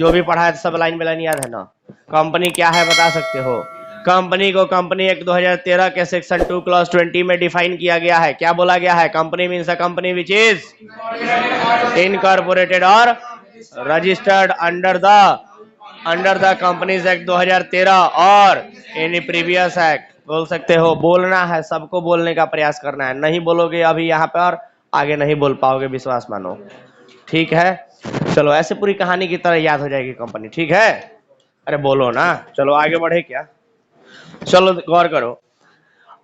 जो भी पढ़ा है सब लाइन बाय लाइन याद है ना। कंपनी क्या है बता सकते हो? कंपनी को कंपनी एक्ट 2013 के सेक्शन 2 क्लॉज 20 में डिफाइन किया गया है। क्या बोला गया है? Company means a company which is incorporated और registered under the companies act 2013 और एनी प्रीवियस एक्ट। बोल सकते हो, बोलना है, सबको बोलने का प्रयास करना है। नहीं बोलोगे अभी यहाँ पे और आगे नहीं बोल पाओगे, विश्वास मानो। ठीक है, चलो ऐसे पूरी कहानी की तरह याद हो जाएगी कंपनी। ठीक है, अरे बोलो ना, चलो आगे बढ़े क्या? चलो गौर करो,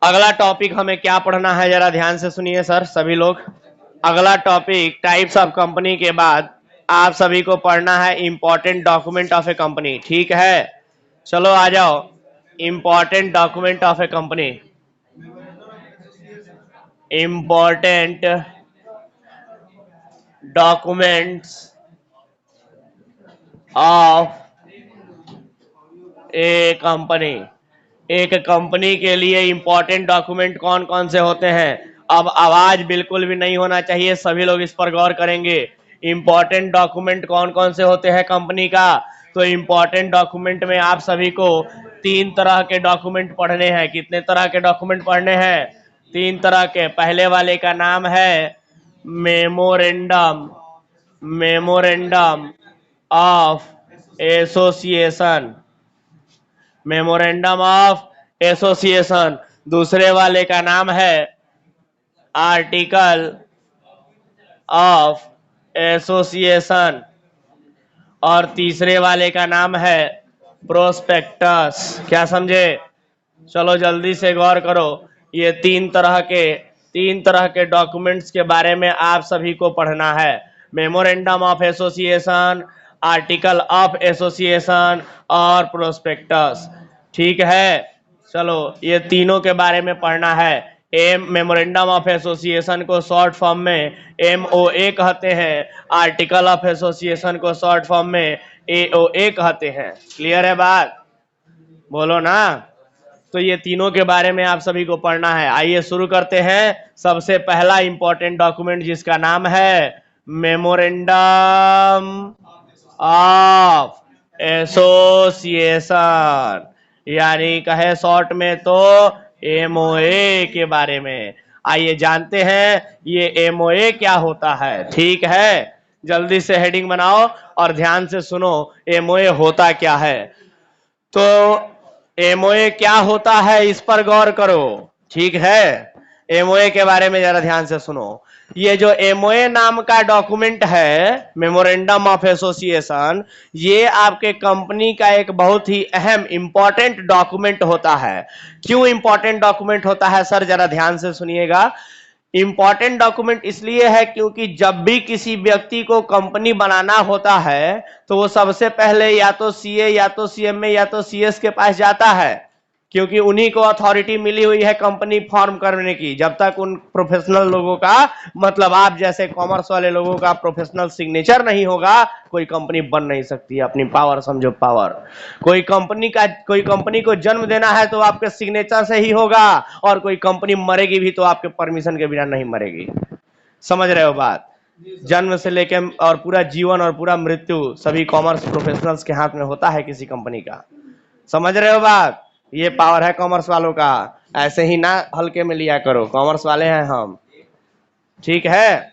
अगला टॉपिक हमें क्या पढ़ना है, जरा ध्यान से सुनिए सर सभी लोग। अगला टॉपिक टाइप्स ऑफ कंपनी के बाद आप सभी को पढ़ना है important document of A company. ठीक है, चलो आ जाओ। Important document of A company, important documents of A company. एक कंपनी के लिए इंपॉर्टेंट डॉक्यूमेंट कौन कौन से होते हैं? अब आवाज बिल्कुल भी नहीं होना चाहिए, सभी लोग इस पर गौर करेंगे। इंपॉर्टेंट डॉक्यूमेंट कौन कौन से होते हैं कंपनी का? तो इंपॉर्टेंट डॉक्यूमेंट में आप सभी को 3 तरह के डॉक्यूमेंट पढ़ने हैं। कितने तरह के डॉक्यूमेंट पढ़ने हैं? 3 तरह के। पहले वाले का नाम है memorandum, memorandum of association, memorandum of association. दूसरे वाले का नाम है आर्टिकल ऑफ एसोसिएशन और तीसरे वाले का नाम है प्रोस्पेक्टस। क्या समझे? चलो जल्दी से गौर करो, ये 3 तरह के डॉक्यूमेंट्स के बारे में आप सभी को पढ़ना है। Memorandum of association, article of association और प्रोस्पेक्टस। ठीक है, चलो ये तीनों के बारे में पढ़ना है। मेमोरेंडम ऑफ एसोसिएशन को शॉर्ट फॉर्म में MOA कहते हैं, आर्टिकल ऑफ एसोसिएशन को शॉर्ट फॉर्म में AOA कहते हैं। क्लियर है बात? बोलो ना। तो ये तीनों के बारे में आप सभी को पढ़ना है। आइए शुरू करते हैं। सबसे पहला इंपॉर्टेंट डॉक्यूमेंट जिसका नाम है मेमोरेंडम ऑफ एसोसिएशन, यानी कहे शॉर्ट में तो MOA के बारे में। आइए जानते हैं ये MOA क्या होता है। ठीक है, जल्दी से हेडिंग बनाओ और ध्यान से सुनो MOA होता क्या है। तो MOA क्या होता है इस पर गौर करो। ठीक है, MOA के बारे में जरा ध्यान से सुनो। ये जो MOA नाम का डॉक्यूमेंट है, मेमोरेंडम ऑफ एसोसिएशन, ये आपके कंपनी का एक बहुत ही अहम इंपॉर्टेंट डॉक्यूमेंट होता है। क्यों इंपॉर्टेंट डॉक्यूमेंट होता है सर, जरा ध्यान से सुनिएगा। इंपॉर्टेंट डॉक्यूमेंट इसलिए है क्योंकि जब भी किसी व्यक्ति को कंपनी बनाना होता है तो वो सबसे पहले या तो CA या तो CMA या तो CS के पास जाता है, क्योंकि उन्हीं को अथॉरिटी मिली हुई है कंपनी फॉर्म करने की। जब तक उन प्रोफेशनल लोगों का, मतलब आप जैसे कॉमर्स वाले लोगों का प्रोफेशनल सिग्नेचर नहीं होगा, कोई कंपनी बन नहीं सकती। अपनी पावर समझो, पावर। कोई कंपनी को जन्म देना है तो आपके सिग्नेचर से ही होगा, और कोई कंपनी मरेगी भी तो आपके परमिशन के बिना नहीं मरेगी। समझ रहे हो बात? जन्म से लेके और पूरा जीवन और पूरा मृत्यु सभी कॉमर्स प्रोफेशनल्स के हाथ में होता है किसी कंपनी का। समझ रहे हो बात? ये पावर है कॉमर्स वालों का, ऐसे ही ना हल्के में लिया करो, कॉमर्स वाले हैं हम। ठीक है,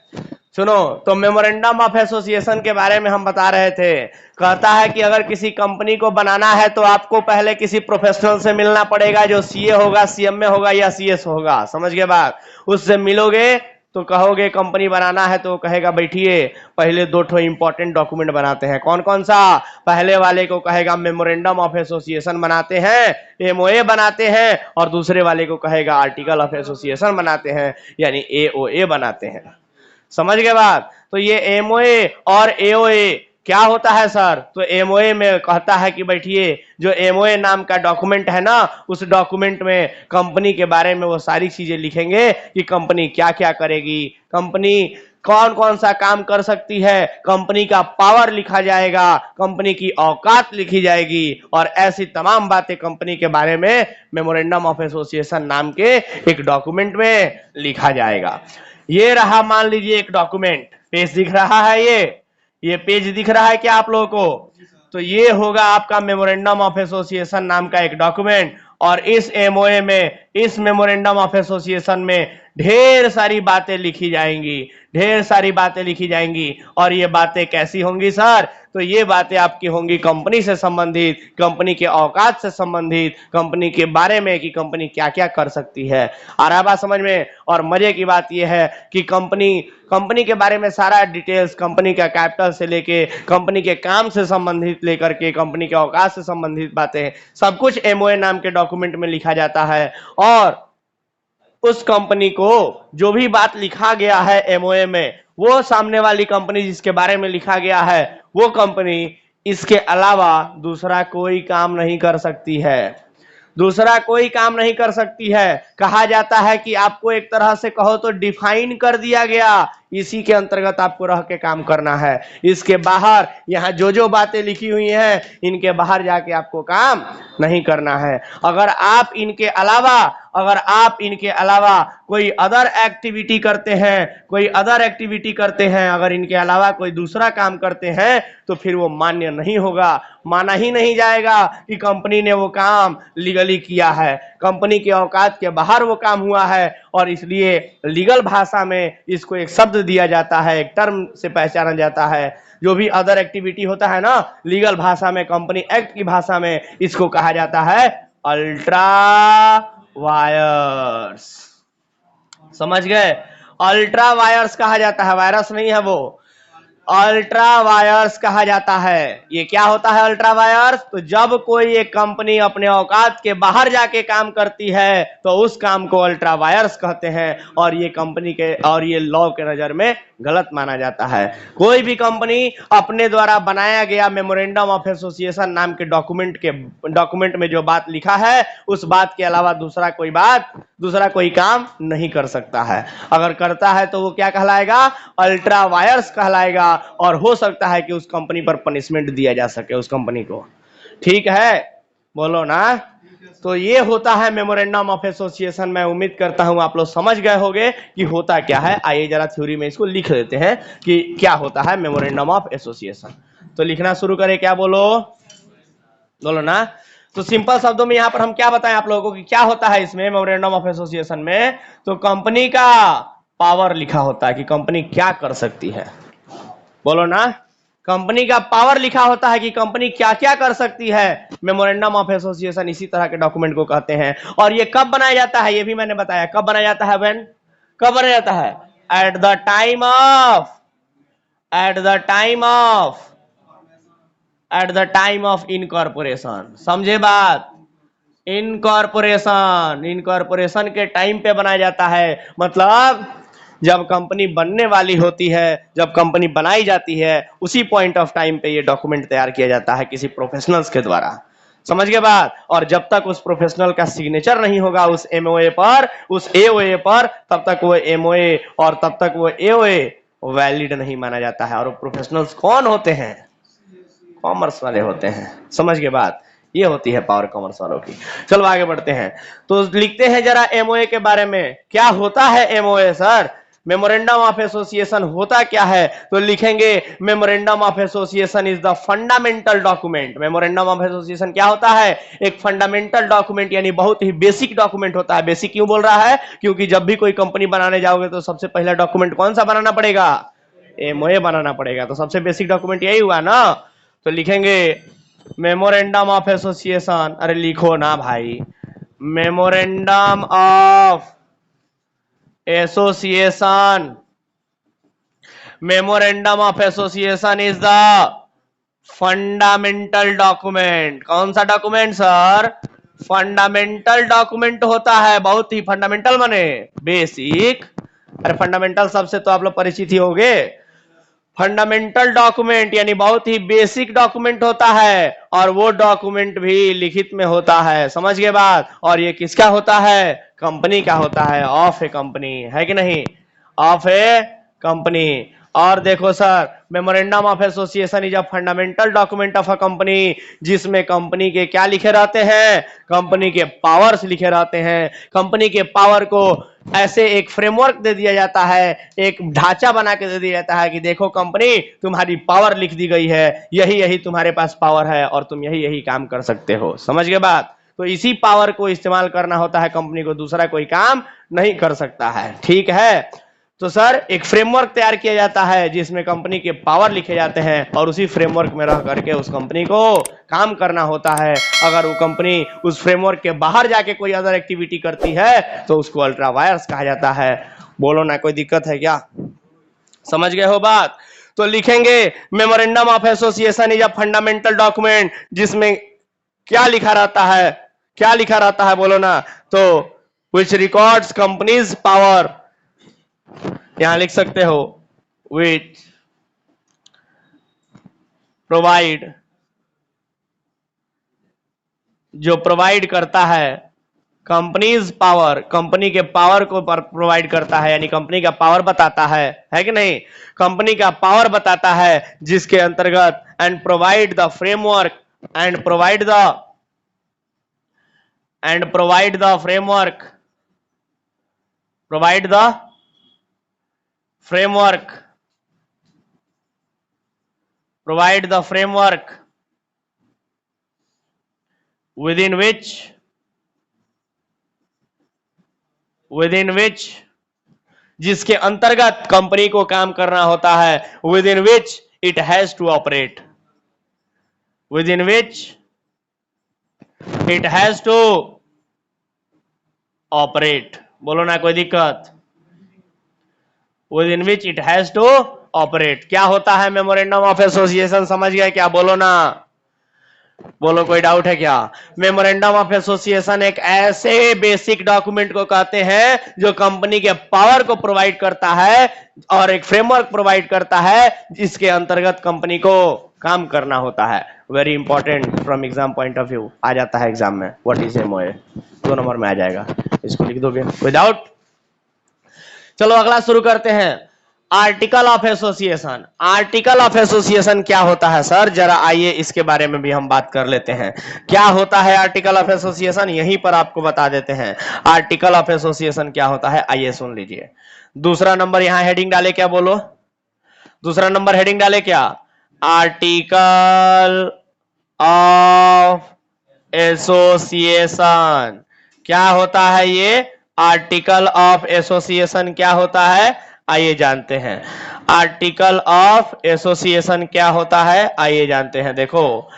सुनो। तो मेमोरेंडम ऑफ एसोसिएशन के बारे में हम बता रहे थे। कहता है कि अगर किसी कंपनी को बनाना है तो आपको पहले किसी प्रोफेशनल से मिलना पड़ेगा, जो CA होगा, CMA होगा या CS होगा। समझ गए बात? उससे मिलोगे तो कहोगे कंपनी बनाना है, तो कहेगा बैठिए पहले 2 इंपॉर्टेंट डॉक्यूमेंट बनाते हैं। कौन कौन सा? पहले वाले को कहेगा मेमोरेंडम ऑफ एसोसिएशन बनाते हैं, MOA बनाते हैं, और दूसरे वाले को कहेगा आर्टिकल ऑफ एसोसिएशन बनाते हैं, यानी AOA बनाते हैं। समझ गए बात? तो ये MOA और AOA क्या होता है सर? तो MOA में कहता है कि बैठिए, जो MOA नाम का डॉक्यूमेंट है ना, उस डॉक्यूमेंट में कंपनी के बारे में वो सारी चीजें लिखेंगे कि कंपनी क्या क्या करेगी, कंपनी कौन कौन सा काम कर सकती है, कंपनी का पावर लिखा जाएगा, कंपनी की औकात लिखी जाएगी, और ऐसी तमाम बातें कंपनी के बारे में मेमोरेंडम ऑफ एसोसिएशन नाम के एक डॉक्यूमेंट में लिखा जाएगा। ये रहा, मान लीजिए एक डॉक्यूमेंट, पेज दिख रहा है, ये पेज दिख रहा है क्या आप लोगों को? तो ये होगा आपका मेमोरेंडम ऑफ एसोसिएशन नाम का एक डॉक्यूमेंट। और इस एमओए में, इस मेमोरेंडम ऑफ एसोसिएशन में ढेर सारी बातें लिखी जाएंगी, ढेर सारी बातें लिखी जाएंगी। और ये बातें कैसी होंगी सर? तो ये बातें आपकी होंगी कंपनी से संबंधित, कंपनी के औकात से संबंधित, कंपनी के बारे में कि कंपनी क्या क्या कर सकती है। आ रहा बात समझ में? और मजे की बात यह है कि कंपनी के बारे में सारा डिटेल्स, कंपनी का कैपिटल से लेके कंपनी के काम से संबंधित लेकर के कंपनी के औकात से संबंधित बातें सब कुछ एमओए नाम के डॉक्यूमेंट में लिखा जाता है। और उस कंपनी को जो भी बात लिखा गया है एमओए में, वो सामने वाली कंपनी जिसके बारे में लिखा गया है, वो कंपनी इसके अलावा दूसरा कोई काम नहीं कर सकती है, दूसरा कोई काम नहीं कर सकती है। कहा जाता है कि आपको एक तरह से कहो तो डिफाइन कर दिया गया, इसी के अंतर्गत आपको रह के काम करना है। इसके बाहर यहाँ जो जो बातें लिखी हुई हैं, इनके बाहर जाके आपको काम नहीं करना है। अगर आप इनके अलावा कोई अदर एक्टिविटी करते हैं, अगर इनके अलावा कोई दूसरा काम करते हैं, तो फिर वो मान्य नहीं होगा, माना ही नहीं जाएगा कि कंपनी ने वो काम लीगली किया है, कंपनी के औकात के बाहर वो काम हुआ है। और इसलिए लीगल भाषा में इसको एक शब्द दिया जाता है, एक टर्म से पहचाना जाता है। जो भी अदर एक्टिविटी होता है ना, लीगल भाषा में, कंपनी एक्ट की भाषा में, इसको कहा जाता है अल्ट्रा वायर्स। समझ गए? अल्ट्रा वायर्स कहा जाता है, वायरस नहीं है वो, अल्ट्रा वायर्स कहा जाता है। ये क्या होता है अल्ट्रा वायर्स? तो जब कोई एक कंपनी अपने औकात के बाहर जाके काम करती है, तो उस काम को अल्ट्रा वायर्स कहते हैं। और ये कंपनी के और ये लॉ के नजर में गलत माना जाता है। कोई भी कंपनी अपने द्वारा बनाया गया मेमोरेंडम ऑफ एसोसिएशन नाम के डॉक्यूमेंट में जो बात लिखा है, उस बात के अलावा दूसरा कोई काम नहीं कर सकता है। अगर करता है तो वो क्या कहलाएगा? अल्ट्रा वायर्स कहलाएगा। और हो सकता है कि उस कंपनी पर पनिशमेंट दिया जा सके, उस कंपनी को। ठीक है, बोलो ना। तो ये होता है मेमोरेंडम ऑफ एसोसिएशन। मैं उम्मीद करता हूं आप लोग समझ गए होंगे कि होता क्या है। आइए जरा थ्योरी में इसको लिख लेते हैं कि क्या होता है मेमोरेंडम ऑफ एसोसिएशन। तो लिखना शुरू करें, क्या बोलो ना। तो सिंपल शब्दों में यहां पर हम क्या बताएं आप लोगों को कि क्या होता है इसमें मेमोरेंडम ऑफ एसोसिएशन में? तो कंपनी का पावर लिखा होता है कि कंपनी क्या कर सकती है। बोलो ना, कंपनी का पावर लिखा होता है कि कंपनी क्या क्या कर सकती है। मेमोरेंडम ऑफ एसोसिएशन इसी तरह के डॉक्यूमेंट को कहते हैं। और ये कब बनाया जाता है, ये भी मैंने बताया। कब बनाया जाता है? कब बनाया जाता है? At the time of incorporation. समझे बात? इनकॉर्पोरेशन के टाइम पे बनाया जाता है। मतलब जब कंपनी बनने वाली होती है, जब कंपनी बनाई जाती है, उसी पॉइंट ऑफ टाइम पे ये डॉक्यूमेंट तैयार किया जाता है किसी प्रोफेशनल्स के द्वारा। समझ गए बात? और जब तक उस प्रोफेशनल का सिग्नेचर नहीं होगा उस एमओए पर, उस एओए पर, तब तक वो एमओए और तब तक वो एओए वैलिड नहीं माना जाता है। और वो प्रोफेशनल्स कौन होते हैं? कॉमर्स वाले होते हैं। समझ गए बात? ये होती है पावर कॉमर्स वालों की। चलो आगे बढ़ते हैं। तो लिखते हैं जरा एमओए के बारे में। क्या होता है MOA sir? Memorandum of association होता क्या है? तो लिखेंगे memorandum of association is the fundamental document. Memorandum of association क्या होता है? एक फंडामेंटल डॉक्यूमेंट, यानी बहुत ही बेसिक डॉक्यूमेंट होता है। बेसिक क्यों बोल रहा है? क्योंकि जब भी कोई कंपनी बनाने जाओगे तो सबसे पहला डॉक्यूमेंट कौन सा बनाना पड़ेगा? एमओए बनाना पड़ेगा। तो सबसे बेसिक डॉक्यूमेंट यही हुआ ना। तो लिखेंगे मेमोरेंडम ऑफ एसोसिएशन। अरे लिखो ना भाई, memorandum of association. Memorandum of association is the fundamental document. कौन सा डॉक्यूमेंट सर? फंडामेंटल डॉक्यूमेंट होता है। बहुत ही फंडामेंटल माने बेसिक। अरे फंडामेंटल सबसे तो आप लोग परिचित ही होंगे। फंडामेंटल डॉक्यूमेंट यानी बहुत ही बेसिक डॉक्यूमेंट होता है। और वो डॉक्यूमेंट भी लिखित में होता है। समझ गए बात? और ये किसका होता है? कंपनी का होता है। ऑफ ए कंपनी, है कि नहीं? Of A company. और देखो sir, memorandum of association is a fundamental document of a company, जिसमें कंपनी के क्या लिखे रहते हैं? कंपनी के पावर्स लिखे रहते हैं। कंपनी के पावर को ऐसे एक फ्रेमवर्क दे दिया जाता है, एक ढांचा बना के दे दिया जाता है कि देखो कंपनी, तुम्हारी पावर लिख दी गई है, यही यही तुम्हारे पास पावर है और तुम यही यही काम कर सकते हो। समझ गए बात? तो इसी पावर को इस्तेमाल करना होता है कंपनी को, दूसरा कोई काम नहीं कर सकता है। ठीक है, तो सर एक फ्रेमवर्क तैयार किया जाता है जिसमें कंपनी के पावर लिखे जाते हैं और उसी फ्रेमवर्क में रह करके उस कंपनी को काम करना होता है। अगर वो कंपनी उस फ्रेमवर्क के बाहर जाके कोई अदर एक्टिविटी करती है तो उसको अल्ट्रा वायर्स कहा जाता है। बोलो ना, कोई दिक्कत है क्या? समझ गए हो बात? तो लिखेंगे memorandum of association is a fundamental document, जिसमें क्या लिखा रहता है? क्या लिखा रहता है बोलो ना? तो विच रिकॉर्ड्स कंपनीज पावर, यहां लिख सकते हो विच प्रोवाइड, जो प्रोवाइड करता है कंपनीज पावर, कंपनी के पावर को प्रोवाइड करता है, यानी कंपनी का पावर बताता है कि नहीं? कंपनी का पावर बताता है जिसके अंतर्गत and provide the framework and provide the framework, provide the framework, provide the framework within which, जिसके अंतर्गत कंपनी को काम करना होता है, within which it has to operate, within which it has to operate। बोलो ना, कोई दिक्कत? within which it has to operate क्या होता है मेमोरेंडम ऑफ एसोसिएशन? समझ गए क्या? बोलो ना, बोलो, कोई डाउट है क्या? मेमोरेंडम ऑफ एसोसिएशन एक ऐसे बेसिक डॉक्यूमेंट को कहते हैं जो कंपनी के पावर को प्रोवाइड करता है और एक फ्रेमवर्क प्रोवाइड करता है जिसके अंतर्गत कंपनी को काम करना होता है। Very important from exam point of view, आ जाता है एग्जाम में। What is MOA? 2 नंबर में आ जाएगा, इसको लिख दोगे, कोई डाउट? चलो अगला शुरू करते हैं। Article of association. Article of association क्या होता है सर? जरा आइए इसके बारे में भी हम बात कर लेते हैं। क्या होता है आर्टिकल ऑफ एसोसिएशन? यहीं पर आपको बता देते हैं आर्टिकल ऑफ एसोसिएशन क्या होता है। आइए सुन लीजिए। दूसरा नंबर यहां हेडिंग डाले क्या? बोलो, दूसरा नंबर हेडिंग डाले क्या? Article of association. क्या होता है ये आर्टिकल ऑफ एसोसिएशन? क्या होता है आइए जानते हैं। आर्टिकल ऑफ एसोसिएशन क्या होता है आइए जानते हैं। देखो,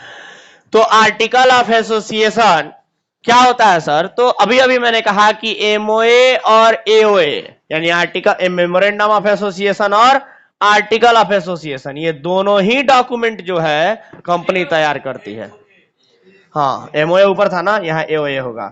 तो आर्टिकल ऑफ एसोसिएशन क्या होता है सर? तो अभी अभी मैंने कहा कि एमओए और एओए, यानी आर्टिकल मेमोरेंडम ऑफ एसोसिएशन और आर्टिकल ऑफ एसोसिएशन, ये दोनों ही डॉक्यूमेंट जो है कंपनी तैयार करती है। हाँ, एमओए ऊपर था ना, यहाँ एओए होगा।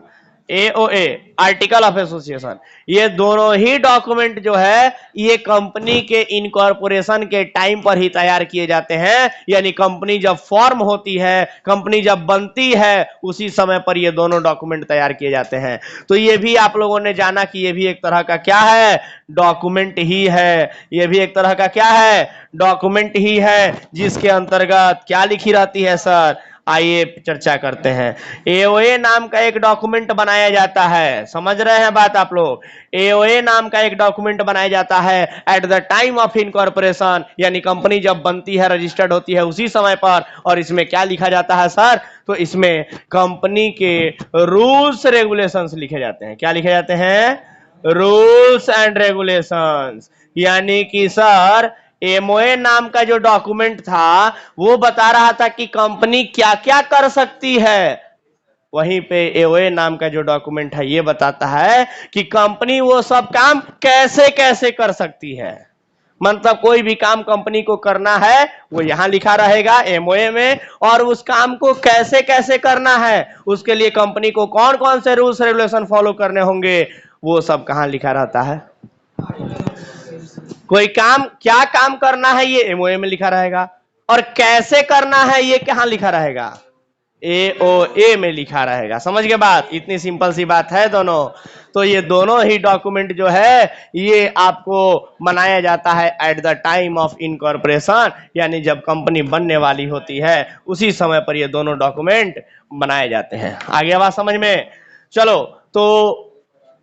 एओए आर्टिकल ऑफ एसोसिएशन, ये दोनों ही डॉक्यूमेंट जो है ये कंपनी के इनकॉर्पोरेशन के टाइम पर ही तैयार किए जाते हैं, यानी कंपनी जब फॉर्म होती है, कंपनी जब बनती है, उसी समय पर ये दोनों डॉक्यूमेंट तैयार किए जाते हैं। तो ये भी आप लोगों ने जाना कि ये भी एक तरह का क्या है? डॉक्यूमेंट ही है। ये भी एक तरह का क्या है? डॉक्यूमेंट ही है, जिसके अंतर्गत क्या लिखी रहती है सर? आइए चर्चा करते हैं। एओए नाम का एक डॉक्यूमेंट बनाया जाता है, समझ रहे हैं बात आप लोग? एओए नाम का एक डॉक्यूमेंट बनाया जाता है at the time of incorporation, यानी कंपनी जब बनती है, रजिस्टर्ड होती है, उसी समय पर। और इसमें क्या लिखा जाता है सर? तो इसमें कंपनी के रूल्स रेगुलेशंस लिखे जाते हैं। क्या लिखे जाते हैं? Rules and regulations. यानी कि सर एमओए नाम का जो डॉक्यूमेंट था वो बता रहा था कि कंपनी क्या क्या कर सकती है, वहीं पे एओए नाम का जो डॉक्यूमेंट है ये बताता है कि कंपनी वो सब काम कैसे कैसे कर सकती है। मतलब कोई भी काम कंपनी को करना है वो यहां लिखा रहेगा एमओए में, और उस काम को कैसे कैसे करना है, उसके लिए कंपनी को कौन कौन से रूल्स रेगुलेशन फॉलो करने होंगे, वो सब कहां लिखा रहता है? कोई काम, क्या काम करना है ये एमओए में लिखा रहेगा, और कैसे करना है ये कहां लिखा रहेगा? एओए में लिखा रहेगा। समझ गए बात? इतनी सिंपल सी बात है दोनों। तो ये दोनों ही डॉक्यूमेंट जो है ये आपको बनाया जाता है at the time of incorporation, यानी जब कंपनी बनने वाली होती है उसी समय पर ये दोनों डॉक्यूमेंट बनाए जाते हैं। आगे बात समझ में? चलो तो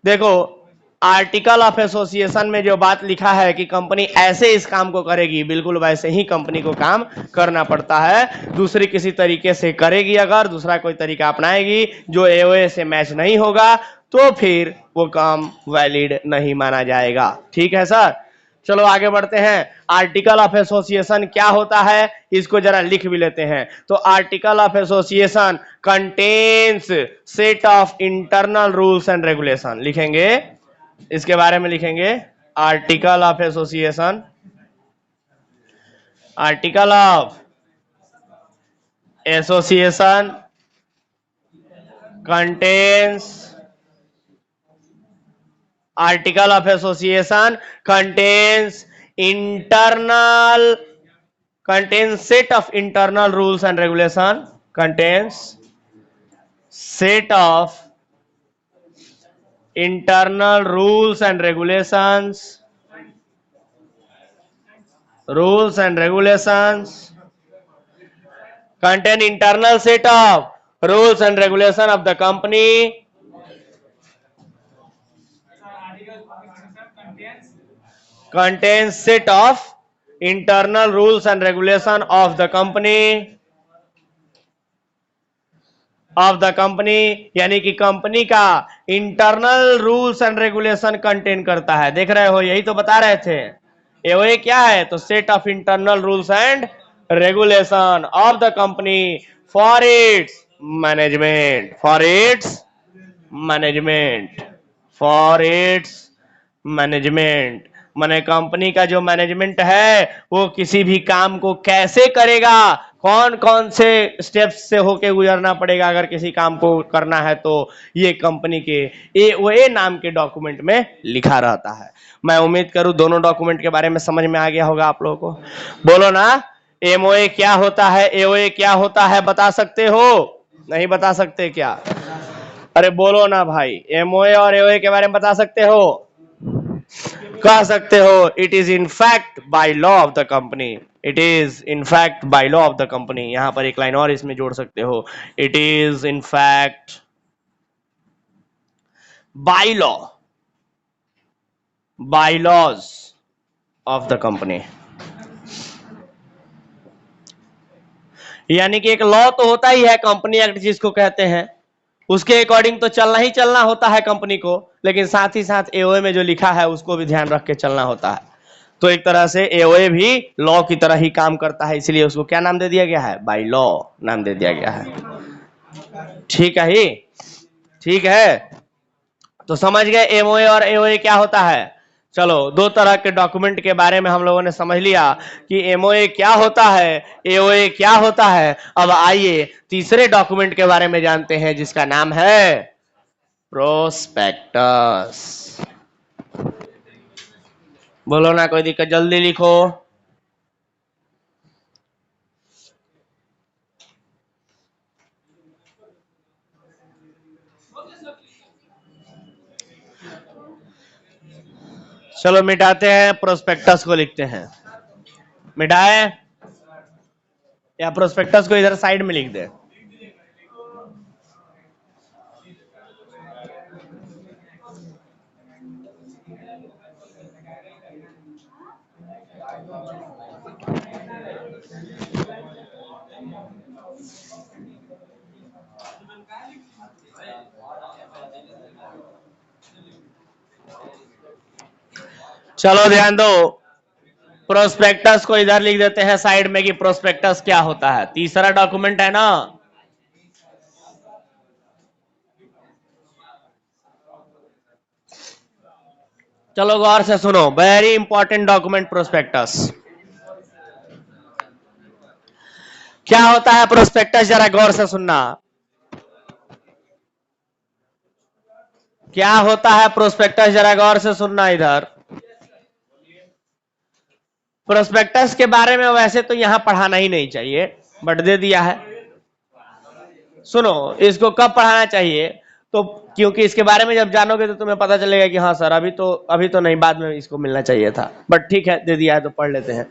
देखो, आर्टिकल ऑफ एसोसिएशन में जो बात लिखा है कि कंपनी ऐसे इस काम को करेगी, बिल्कुल वैसे ही कंपनी को काम करना पड़ता है। दूसरी किसी तरीके से करेगी, अगर दूसरा कोई तरीका अपनाएगी जो एओए से मैच नहीं होगा, तो फिर वो काम वैलिड नहीं माना जाएगा। ठीक है सर, चलो आगे बढ़ते हैं। आर्टिकल ऑफ एसोसिएशन क्या होता है, इसको जरा लिख भी लेते हैं। तो article of association contains set of internal rules and regulation, लिखेंगे इसके बारे में, लिखेंगे article of association, article of association contains, article of association contains internal, contains set of internal rules and regulation, contains set of internal rules and regulations, rules and regulations, contain internal set of rules and regulation of the company, contains set of internal rules and regulation of the company, of the company, यानी कि company का internal rules and regulation contain करता है। देख रहे हो, यही तो बता रहे थे। एओए क्या है, तो set of internal rules and regulation of the company for its management, for its management, for its management, माने कंपनी का जो मैनेजमेंट है वो किसी भी काम को कैसे करेगा, कौन कौन से स्टेप्स से होके गुजरना पड़ेगा अगर किसी काम को करना है, तो ये कंपनी के एओए नाम के डॉक्यूमेंट में लिखा रहता है। मैं उम्मीद करूं दोनों डॉक्यूमेंट के बारे में समझ में आ गया होगा आप लोगों को। बोलो ना, एमओए क्या होता है, एओए क्या होता है, बता सकते हो? नहीं बता सकते क्या? अरे बोलो ना भाई, एमओए और एओए के बारे में बता सकते हो? कह सकते हो, it is in fact by law of the company, it is in fact by law of the company. यहां पर एक लाइन और इसमें जोड़ सकते हो, it is in fact by law, by laws of the company. यानी कि एक लॉ तो होता ही है, कंपनी एक्ट जिसको कहते हैं, उसके अकॉर्डिंग तो चलना ही चलना होता है कंपनी को, लेकिन साथ ही साथ एओए में जो लिखा है उसको भी ध्यान रख के चलना होता है। तो एक तरह से एओए भी लॉ की तरह ही काम करता है, इसलिए उसको क्या नाम दे दिया गया है, बाय लॉ नाम दे दिया गया है। ठीक है ही, ठीक है, तो समझ गए एमओए और एओए क्या होता है। चलो, दो तरह के डॉक्यूमेंट के बारे में हम लोगों ने समझ लिया कि एमओए क्या होता है, एओए क्या होता है। अब आइए तीसरे डॉक्यूमेंट के बारे में जानते हैं, जिसका नाम है प्रोस्पेक्टस। बोलो ना, कोई दिक्कत, जल्दी लिखो। चलो मिटाते हैं, प्रोस्पेक्टस को लिखते हैं। मिटाए, या प्रोस्पेक्टस को इधर साइड में लिख दे। चलो ध्यान दो, प्रोस्पेक्टस को इधर लिख देते हैं साइड में कि प्रोस्पेक्टस क्या होता है। तीसरा डॉक्यूमेंट है ना, चलो गौर से सुनो, वेरी इंपॉर्टेंट डॉक्यूमेंट प्रोस्पेक्टस। क्या होता है प्रोस्पेक्टस, जरा गौर से सुनना। क्या होता है प्रोस्पेक्टस, जरा गौर से सुनना इधर। प्रोस्पेक्टस के बारे में वैसे तो यहां पढ़ाना ही नहीं चाहिए, बट दे दिया है। सुनो, इसको कब पढ़ाना चाहिए, तो क्योंकि इसके बारे में जब जानोगे तो तुम्हें पता चलेगा कि हाँ सर अभी तो नहीं, बाद में इसको मिलना चाहिए था, बट ठीक है दे दिया है तो पढ़ लेते हैं।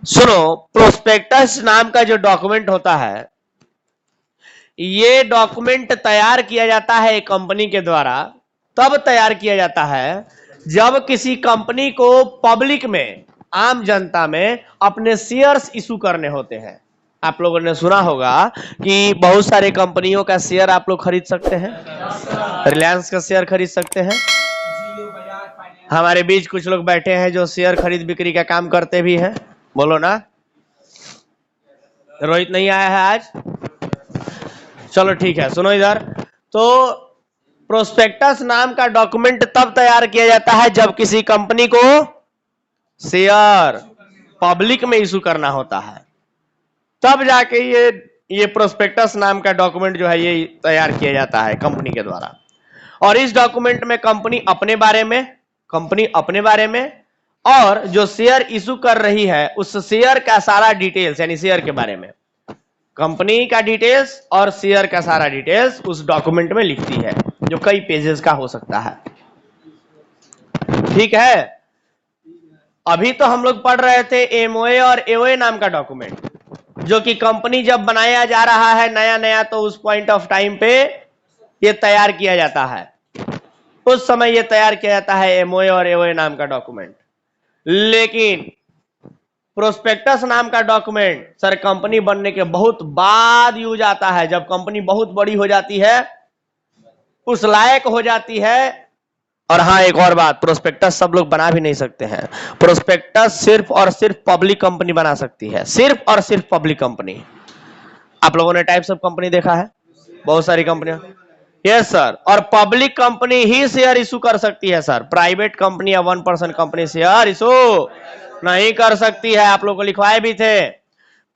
सुनो, प्रोस्पेक्टस नाम का जो डॉक्यूमेंट होता है, ये डॉक्यूमेंट तैयार किया जाता है एक कंपनी के द्वारा तब तैयार किया जाता है जब किसी कंपनी को पब्लिक में, आम जनता में अपने शेयर्स इशू करने होते हैं। आप लोगों ने सुना होगा कि बहुत सारे कंपनियों का शेयर आप लोग खरीद सकते हैं। रिलायंस का शेयर खरीद सकते हैं। हमारे बीच कुछ लोग बैठे हैं जो शेयर खरीद बिक्री का काम करते भी हैं, बोलो ना। रोहित नहीं आया है आज, चलो ठीक है, सुनो इधर। तो प्रोस्पेक्टस नाम का डॉक्यूमेंट तब तैयार किया जाता है जब किसी कंपनी को शेयर पब्लिक में इशू करना होता है, तब जाके ये प्रोस्पेक्टस नाम का डॉक्यूमेंट जो है ये तैयार किया जाता है कंपनी के द्वारा। और इस डॉक्यूमेंट में कंपनी अपने बारे में और जो शेयर इशू कर रही है उस शेयर का सारा डिटेल्स, यानी शेयर के बारे में कंपनी का डिटेल्स और शेयर का सारा डिटेल्स उस डॉक्यूमेंट में लिखती है, जो कई पेजेस का हो सकता है। ठीक है, अभी तो हम लोग पढ़ रहे थे एमओए और एओए नाम का डॉक्यूमेंट, जो कि कंपनी जब बनाया जा रहा है नया नया तो उस पॉइंट ऑफ टाइम पे ये तैयार किया जाता है, उस समय ये तैयार किया जाता है एमओए और एओए नाम का डॉक्यूमेंट। लेकिन प्रोस्पेक्टस नाम का डॉक्यूमेंट सर कंपनी बनने के बहुत बाद यूज आता है, जब कंपनी बहुत बड़ी हो जाती है, उस लायक हो जाती है। और हाँ, एक और बात, प्रोस्पेक्टस सब लोग बना भी नहीं सकते हैं। प्रोस्पेक्टस सिर्फ और सिर्फ पब्लिक कंपनी बना सकती है, सिर्फ और सिर्फ पब्लिक कंपनी। आप लोगों ने टाइप्स ऑफ कंपनी देखा है, बहुत सारी कंपनियां। यस सर, और पब्लिक कंपनी ही शेयर इशू कर सकती है सर, प्राइवेट कंपनी या 1% कंपनी शेयर इशू नहीं कर सकती है। आप लोगों को लिखवाए भी थे,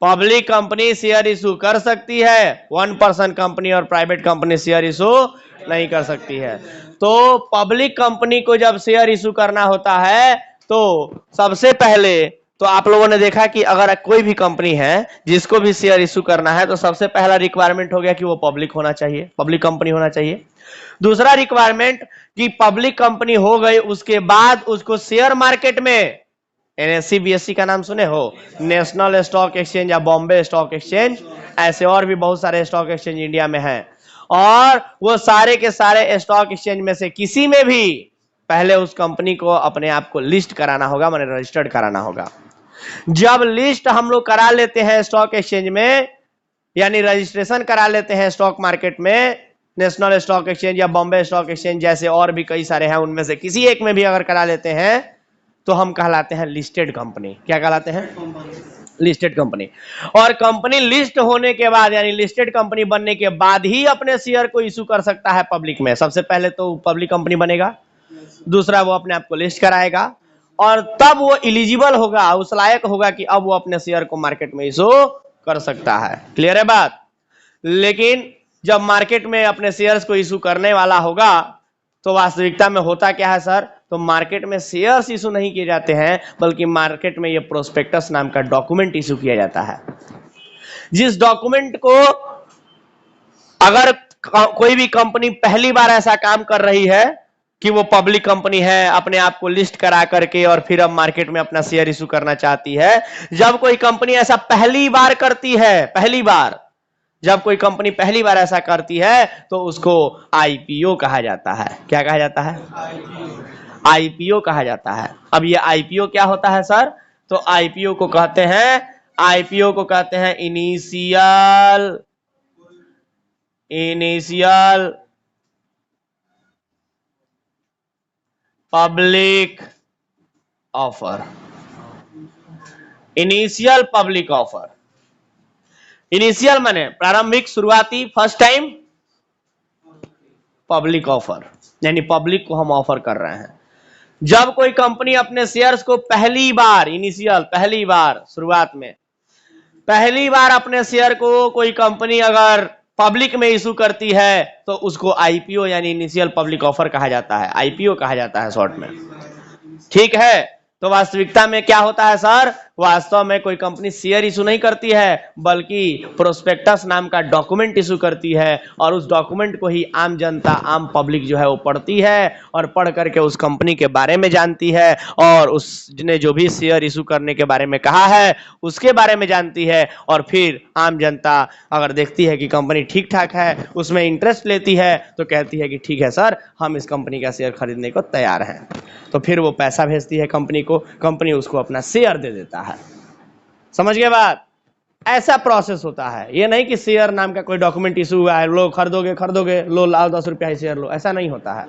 पब्लिक कंपनी शेयर इशू कर सकती है, 1% कंपनी और प्राइवेट कंपनी शेयर इशू नहीं कर सकती है। तो पब्लिक कंपनी को जब शेयर इशू करना होता है तो सबसे पहले तो आप लोगों ने देखा कि अगर कोई भी कंपनी है जिसको भी शेयर इशू करना है तो सबसे पहला रिक्वायरमेंट हो गया कि वो पब्लिक होना चाहिए, पब्लिक कंपनी होना चाहिए। दूसरा रिक्वायरमेंट कि पब्लिक कंपनी हो गई, उसके बाद उसको शेयर मार्केट में, एनएससी बीएससी का नाम सुने हो, नेशनल स्टॉक एक्सचेंज या बॉम्बे स्टॉक एक्सचेंज, ऐसे और भी बहुत सारे स्टॉक एक्सचेंज इंडिया में हैं, और वो सारे के सारे स्टॉक एक्सचेंज में से किसी में भी पहले उस कंपनी को अपने आप को लिस्ट कराना होगा, माने रजिस्टर्ड कराना होगा। जब लिस्ट हम लोग करा लेते हैं स्टॉक एक्सचेंज में, यानी रजिस्ट्रेशन करा लेते हैं स्टॉक मार्केट में, नेशनल स्टॉक एक्सचेंज या बॉम्बे स्टॉक एक्सचेंज जैसे और भी कई सारे हैं, उनमें से किसी एक में भी अगर करा लेते हैं तो हम कहलाते हैं लिस्टेड कंपनी। क्या कहलाते हैं? Listed company. और कंपनी लिस्ट होने के बाद, यानी लिस्टेड कंपनी बनने के बाद ही अपने शेयर को इशू कर सकता है पब्लिक में। सबसे पहले तो पब्लिक कंपनी बनेगा, दूसरा वो अपने आप को लिस्ट कराएगा, और तब वो एलिजिबल होगा, उस लायक होगा कि अब वो अपने शेयर को मार्केट में इशू कर सकता है। क्लियर है बात? लेकिन जब मार्केट में अपने शेयर्स को इशू करने वाला होगा तो वास्तविकता में होता क्या है सर? तो मार्केट में शेयर्स इशू नहीं किए जाते हैं, बल्कि मार्केट में ये प्रोस्पेक्टस नाम का डॉक्यूमेंट इशू किया जाता है, जिस डॉक्यूमेंट को अगर कोई भी कंपनी पहली बार ऐसा काम कर रही है कि वो पब्लिक कंपनी है, अपने आप को लिस्ट करा करके और फिर अब मार्केट में अपना शेयर इशू करना चाहती है, जब कोई कंपनी ऐसा पहली बार करती है, जब कोई कंपनी पहली बार ऐसा करती है तो उसको आईपीओ कहा जाता है। क्या कहा जाता है? आईपीओ कहा जाता है। अब ये आईपीओ क्या होता है सर? तो आईपीओ को कहते हैं initial public offer. Initial public offer, initial माने प्रारंभिक, शुरुआती, फर्स्ट टाइम पब्लिक ऑफर, यानी पब्लिक को हम ऑफर कर रहे हैं। जब कोई कंपनी अपने शेयर्स को पहली बार, इनिशियल पहली बार, शुरुआत में पहली बार अपने शेयर को कोई कंपनी अगर पब्लिक में इशू करती है तो उसको आईपीओ यानी इनिशियल पब्लिक ऑफर कहा जाता है, आईपीओ कहा जाता है शॉर्ट में। ठीक है, तो वास्तविकता में क्या होता है सर? वास्तव में कोई कंपनी शेयर इशू नहीं करती है, बल्कि प्रोस्पेक्टस नाम का डॉक्यूमेंट इशू करती है, और उस डॉक्यूमेंट को ही आम जनता, आम पब्लिक जो है वो पढ़ती है, और पढ़ करके उस कंपनी के बारे में जानती है, और उसने जो भी शेयर इशू करने के बारे में कहा है उसके बारे में जानती है, और फिर आम जनता अगर देखती है कि कंपनी ठीक ठाक है, उसमें इंटरेस्ट लेती है, तो कहती है कि ठीक है सर, हम इस कंपनी का शेयर खरीदने को तैयार हैं। तो फिर वो पैसा भेजती है कंपनी को, कंपनी उसको अपना शेयर दे देता है। समझ गए बात? ऐसा प्रोसेस होता है। ये नहीं कि शेयर नाम का कोई डॉक्यूमेंट इशू हुआ है, लो खरीदोगे, लो लाओ 10 रुपया शेयर लो, ऐसा नहीं होता है।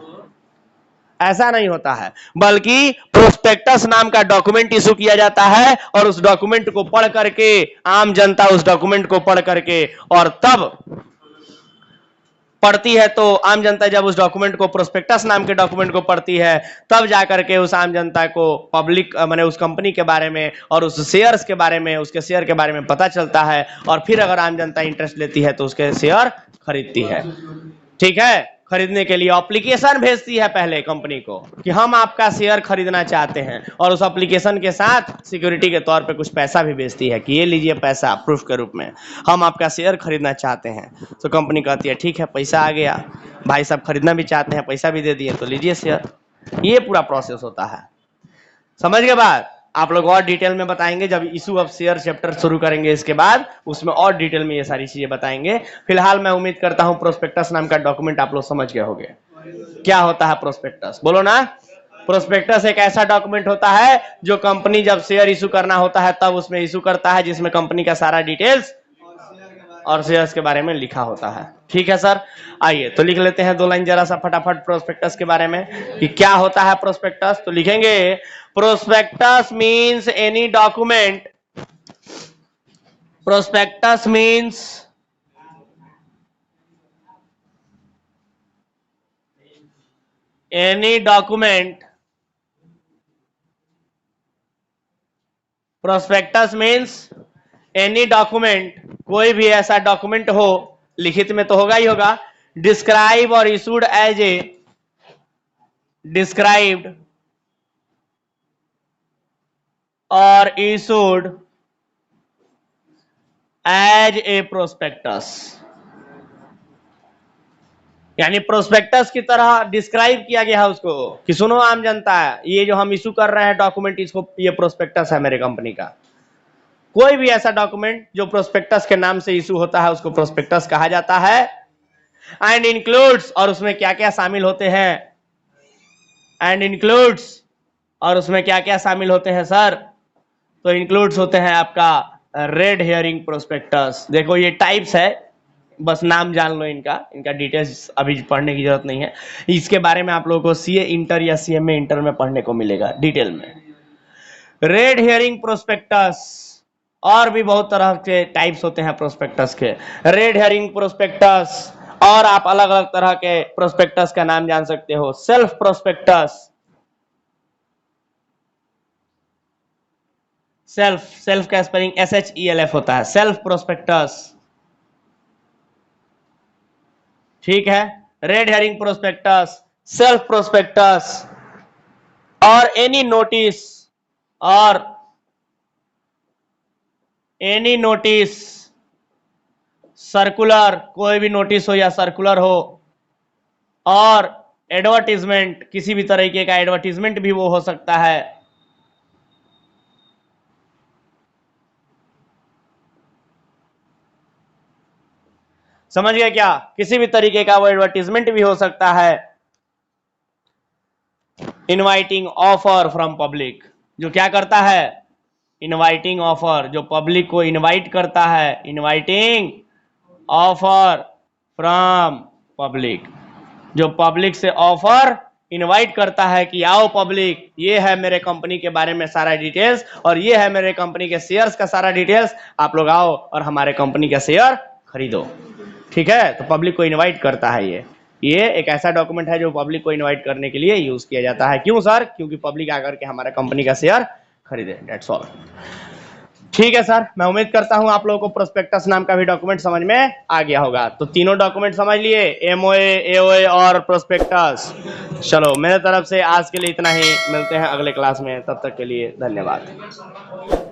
ऐसा नहीं होता है, बल्कि प्रोस्पेक्टस नाम का डॉक्यूमेंट इशू किया जाता है, और उस डॉक्यूमेंट को पढ़ करके आम जनता उस डॉक्यूमेंट को पढ़ करके, और तब पढ़ती है, तो आम जनता जब उस डॉक्यूमेंट को, प्रोस्पेक्टस नाम के डॉक्यूमेंट को पढ़ती है, तब जाकर के उस आम जनता को पब्लिक माने उस कंपनी के बारे में और उस शेयर्स के बारे में, उसके शेयर के बारे में पता चलता है, और फिर अगर आम जनता इंटरेस्ट लेती है तो उसके शेयर खरीदती है। ठीक है, खरीदने के लिए एप्लीकेशन भेजती है पहले कंपनी को कि हम आपका शेयर खरीदना चाहते हैं, और उस एप्लीकेशन के साथ सिक्योरिटी के तौर पे कुछ पैसा भी भेजती है कि ये लीजिए पैसा प्रूफ के रूप में, हम आपका शेयर खरीदना चाहते हैं। तो कंपनी कहती है ठीक है, पैसा आ गया, भाई साहब खरीदना भी चाहते हैं, पैसा भी दे दिए, तो लीजिए शेयर। ये पूरा प्रोसेस होता है। समझ गए बात? आप लोग और डिटेल में बताएंगे जब इशू ऑफ शेयर चैप्टर शुरू करेंगे, इसके बाद उसमें और डिटेल में ये सारी चीजें बताएंगे। फिलहाल मैं उम्मीद करता हूं प्रोस्पेक्टस नाम का डॉक्यूमेंट आप लोग समझ गए होंगे। क्या होता है प्रोस्पेक्टस, बोलो ना। प्रोस्पेक्टस एक ऐसा डॉक्यूमेंट होता है जो कंपनी जब शेयर इशू करना होता है तब उसमें इशू करता है, जिसमें कंपनी का सारा डिटेल्स और शेयर्स के बारे में लिखा होता है। ठीक है सर, आइए तो लिख लेते हैं 2 लाइन जरा सा फटाफट प्रोस्पेक्टस के बारे में कि क्या होता है प्रोस्पेक्टस। तो लिखेंगे prospectus means any document, prospectus means any document, prospectus means any document, कोई भी ऐसा डॉक्यूमेंट हो, लिखित में तो होगा ही होगा, डिस्क्राइब और इशूड एज ए, डिस्क्राइब्ड और issued एज ए प्रोस्पेक्टस, यानी प्रोस्पेक्टस की तरह डिस्क्राइब किया गया है उसको कि सुनो आम जनता, ये जो हम इशू कर रहे हैं डॉक्यूमेंट, इसको ये प्रोस्पेक्टस है मेरे कंपनी का। कोई भी ऐसा डॉक्यूमेंट जो प्रोस्पेक्टस के नाम से इशू होता है उसको प्रोस्पेक्टस कहा जाता है। एंड इंक्लूड्स, और उसमें क्या क्या शामिल होते हैं, एंड इंक्लूड्स, और उसमें क्या क्या शामिल होते हैं सर, तो इंक्लूड्स होते हैं आपका रेड हेयरिंग प्रोस्पेक्टस। देखो ये टाइप्स है, बस नाम जान लो इनका, इनका डिटेल्स अभी पढ़ने की जरूरत नहीं है, इसके बारे में आप लोगों को सीए इंटर या सीएमए इंटर में पढ़ने को मिलेगा डिटेल में। रेड हेयरिंग प्रोस्पेक्टस, और भी बहुत तरह के टाइप्स होते हैं प्रोस्पेक्टस के। रेड हेयरिंग प्रोस्पेक्टस, और आप अलग अलग तरह के प्रोस्पेक्टस का नाम जान सकते हो। सेल्फ प्रोस्पेक्टस, सेल्फ का स्पेलिंग SHELF होता है, सेल्फ प्रोस्पेक्टस। ठीक है, red hearing prospectus, self prospectus, और एनी नोटिस, और एनी नोटिस, सर्कुलर, कोई भी नोटिस हो या सर्कुलर हो, और एडवर्टीजमेंट, किसी भी तरीके का एडवर्टीजमेंट भी वो हो सकता है। समझ गए क्या? किसी भी तरीके का वो एडवर्टीजमेंट भी हो सकता है। इनवाइटिंग ऑफर फ्रॉम पब्लिक, जो क्या करता है, इनवाइटिंग ऑफर, जो पब्लिक को इनवाइट करता है, इनवाइटिंग ऑफर फ्रॉम पब्लिक, जो पब्लिक से ऑफर इनवाइट करता है कि आओ पब्लिक, ये है मेरे कंपनी के बारे में सारा डिटेल्स, और ये है मेरे कंपनी के शेयर्स का सारा डिटेल्स, आप लोग आओ और हमारे कंपनी का शेयर खरीदो। ठीक है, तो पब्लिक को इनवाइट करता है। ये एक ऐसा डॉक्यूमेंट है जो पब्लिक को इनवाइट करने के लिए यूज किया जाता है। क्यों सर? क्योंकि पब्लिक आकर के हमारे कंपनी का शेयर खरीदे, दैट्स ऑल। ठीक है सर, मैं उम्मीद करता हूं आप लोगों को प्रोस्पेक्टस नाम का भी डॉक्यूमेंट समझ में आ गया होगा। तो तीनों डॉक्यूमेंट समझ लिए, एमओए, एओए और प्रोस्पेक्टस। चलो मेरे तरफ से आज के लिए इतना ही, मिलते हैं अगले क्लास में, तब तक के लिए धन्यवाद।